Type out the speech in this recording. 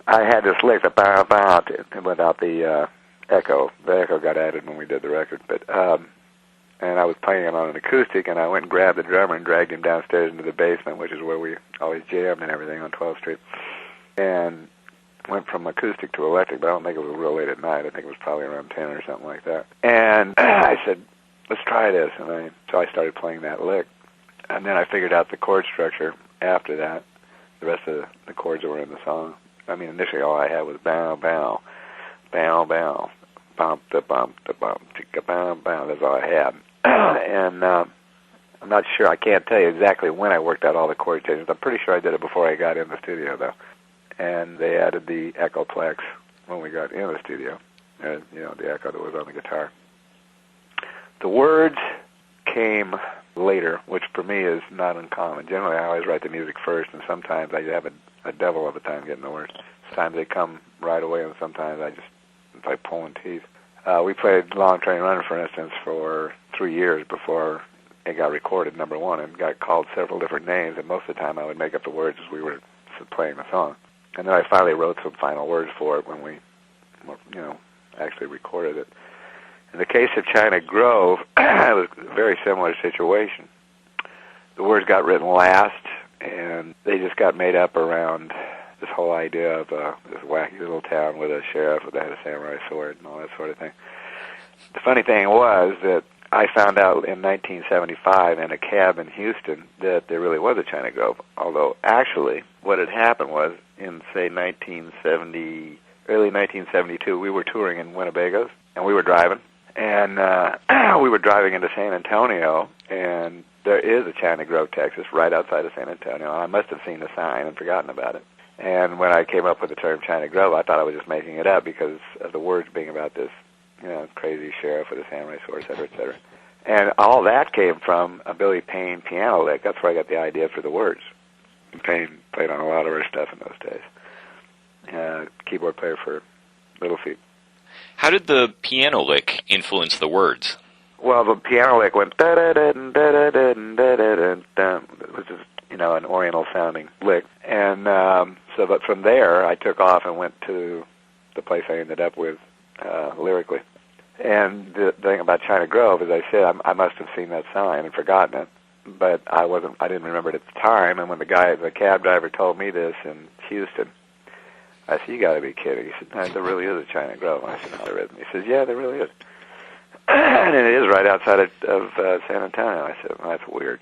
I had this lick, the bow bow, without the echo. The echo got added when we did the record, but and I was playing it on an acoustic, and I went and grabbed the drummer and dragged him downstairs into the basement, which is where we always jammed and everything on 12th Street, and went from acoustic to electric, but I don't think it was real late at night. I think it was probably around 10 or something like that. And I said, let's try this, and so I started playing that lick, and then I figured out the chord structure after that. The rest of the chords that were in the song. I mean, initially all I had was bow, bow, bow, bow, bump, da bump, da bump, chicka, bow, bow. That's all I had. And I'm not sure, I can't tell you exactly when I worked out all the chord changes. I'm pretty sure I did it before I got in the studio, though. And they added the echoplex when we got in the studio, and, the echo that was on the guitar. The words came later, which for me is not uncommon. Generally, I always write the music first, and sometimes I have a devil of a time getting the words. Sometimes they come right away, and sometimes it's like pulling teeth. We played Long Train Runner, for instance, for 3 years before it got recorded, number one, and got called several different names, and most of the time I would make up the words as we were playing the song. And then I finally wrote some final words for it when we, actually recorded it. In the case of China Grove, it was a very similar situation. The words got written last, and they just got made up around this whole idea of this wacky little town with a sheriff that had a samurai sword and all that sort of thing. The funny thing was that I found out in 1975 in a cab in Houston that there really was a China Grove, although actually what had happened was in, say, early 1972, we were touring in Winnebago's, and we were driving. And we were driving into San Antonio, and there is a China Grove, Texas, right outside of San Antonio. I must have seen the sign and forgotten about it. And when I came up with the term China Grove, I thought I was just making it up because of the words being about this, crazy sheriff with a samurai sword, et cetera, et cetera. And all that came from a Billy Payne piano lick. That's where I got the idea for the words. Payne played on a lot of our stuff in those days. Keyboard player for Little Feat. How did the piano lick influence the words? Well, the piano lick went da-da-da-da-da-da-da-da-da, which is, an Oriental-sounding lick. And but from there, I took off and went to the place I ended up with lyrically. And the thing about China Grove, as I said, I must have seen that sign and forgotten it, but I didn't remember it at the time. And when the cab driver told me this in Houston, I said, "You got to be kidding." He said, "No, there really is a China Grove." I said, "No, there isn't." He says, "Yeah, there really is." And it is right outside of San Antonio. I said, "Well, that's weird."